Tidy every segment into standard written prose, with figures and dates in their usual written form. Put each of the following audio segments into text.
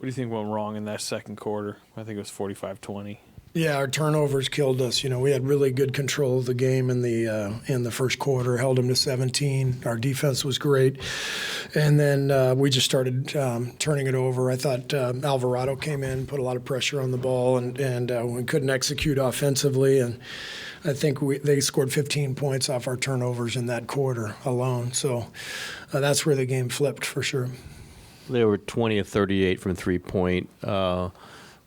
do you think went wrong in that second quarter? I think it was 45-20. Yeah, our turnovers killed us. We had really good control of the game in the first quarter, held them to 17. Our defense was great. And then we just started turning it over. I thought Alvarado came in, put a lot of pressure on the ball, and we couldn't execute offensively. And I think they scored 15 points off our turnovers in that quarter alone. So that's where the game flipped for sure. They were 20 of 38 from three-point.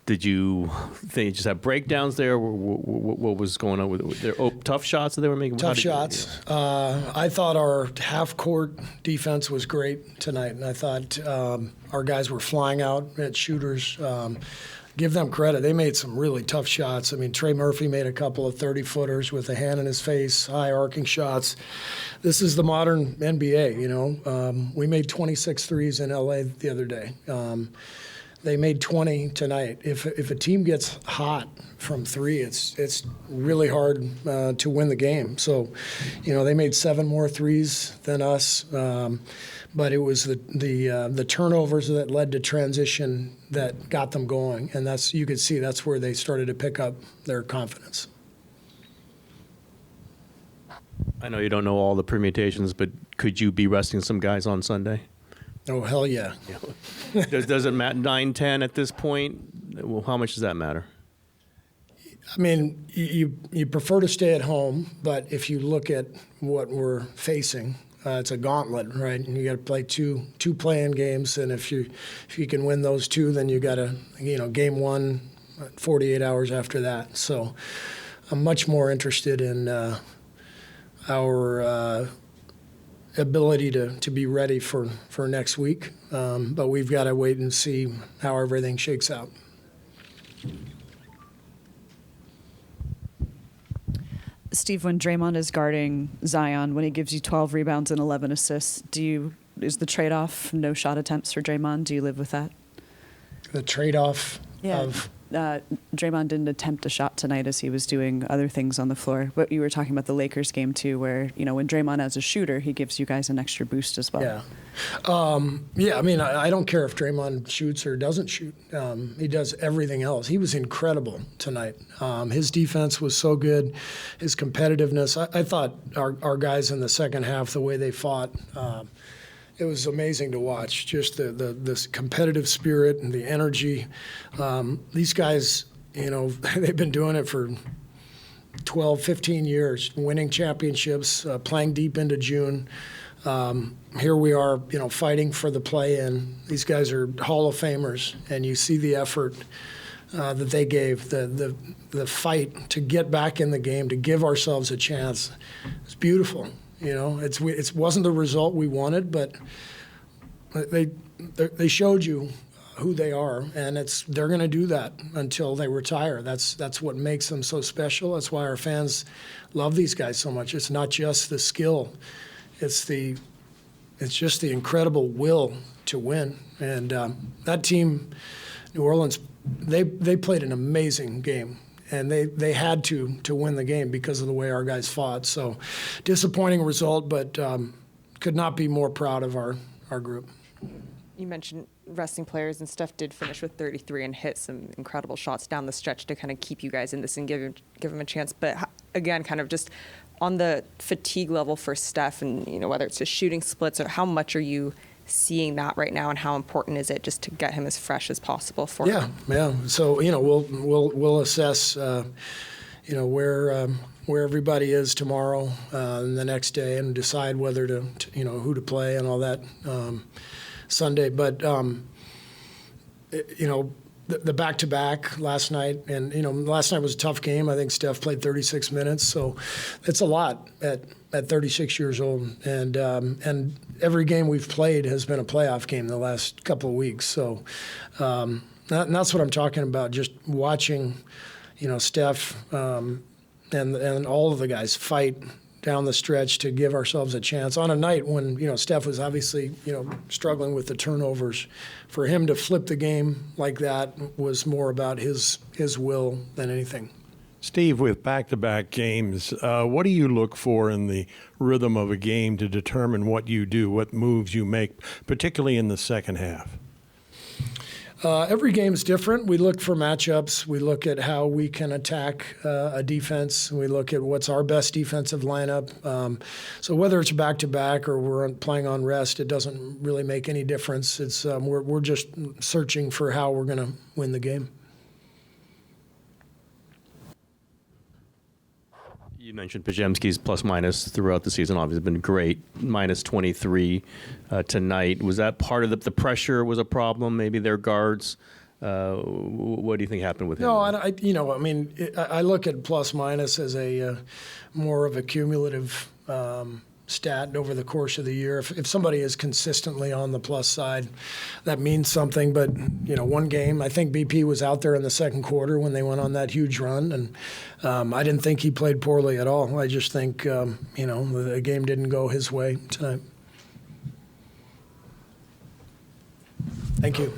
Did you think you just have breakdowns there? What was going on with their tough shots that they were making? Tough shots. I thought our half-court defense was great tonight, and I thought our guys were flying out at shooters. Give them credit. They made some really tough shots. I mean, Trey Murphy made a couple of 30-footers with a hand in his face, high arcing shots. This is the modern NBA, We made 26 threes in L.A. the other day. They made 20 tonight. If a team gets hot from three, it's really hard to win the game. So, they made 7 more threes than us, but it was the turnovers that led to transition that got them going, and you could see that's where they started to pick up their confidence. I know you don't know all the permutations, but could you be resting some guys on Sunday? Oh, hell yeah. Does it matter 9-10 at this point? Well, how much does that matter? I mean, you prefer to stay at home, but if you look at what we're facing, it's a gauntlet, right? And you got to play two play-in games, and if you can win those two, then you got to, game one, 48 hours after that. So I'm much more interested in our ability to be ready for next week, but we've got to wait and see how everything shakes out. Steve, when Draymond is guarding Zion, when he gives you 12 rebounds and 11 assists, is the trade-off no shot attempts for Draymond? Do you live with that? The trade-off of... Draymond didn't attempt a shot tonight as he was doing other things on the floor. But you were talking about the Lakers game too, where when Draymond as a shooter, he gives you guys an extra boost as well. Yeah. I mean, I don't care if Draymond shoots or doesn't shoot. He does everything else. He was incredible tonight. His defense was so good. His competitiveness. I thought our guys in the second half, the way they fought. It was amazing to watch, just this competitive spirit and the energy. These guys, they've been doing it for 12, 15 years, winning championships, playing deep into June. Here we are, fighting for the play-in. These guys are Hall of Famers, and you see the effort that they gave, the fight to get back in the game, to give ourselves a chance. It's beautiful. It wasn't the result we wanted, but they showed you who they are, and they're going to do that until they retire. That's what makes them so special. That's why our fans love these guys so much. It's not just the skill; it's just the incredible will to win. And that team, New Orleans, they played an amazing game. And they had to win the game because of the way our guys fought. So disappointing result, but could not be more proud of our group. You mentioned resting players, and Steph did finish with 33 and hit some incredible shots down the stretch to kind of keep you guys in this and give him a chance. But again, kind of just on the fatigue level for Steph, and whether it's just shooting splits, or how much are you seeing that right now, and how important is it just to get him as fresh as possible for him? Yeah. So we'll assess where everybody is tomorrow and the next day, and decide whether to who to play and all that Sunday. But the back-to-back last night, and last night was a tough game. I think Steph played 36 minutes, so it's a lot at 36 years old, and every game we've played has been a playoff game the last couple of weeks. So and that's what I'm talking about. Just watching, Steph and all of the guys fight down the stretch to give ourselves a chance on a night when Steph was obviously struggling with the turnovers. For him to flip the game like that was more about his will than anything. Steve, with back-to-back games, what do you look for in the rhythm of a game to determine what you do, what moves you make, particularly in the second half? Every game's different. We look for matchups. We look at how we can attack a defense. We look at what's our best defensive lineup. So whether it's back-to-back or we're playing on rest, it doesn't really make any difference. It's we're just searching for how we're going to win the game. You mentioned Pajemski's plus-minus throughout the season. Obviously, been great. Minus 23 tonight. Was that part of the pressure was a problem? Maybe their guards. What do you think happened with him? No, I look at plus-minus as a more of a cumulative stat over the course of the year. If somebody is consistently on the plus side, that means something. But, one game, I think BP was out there in the second quarter when they went on that huge run. And I didn't think he played poorly at all. I just think, the game didn't go his way tonight. Thank you.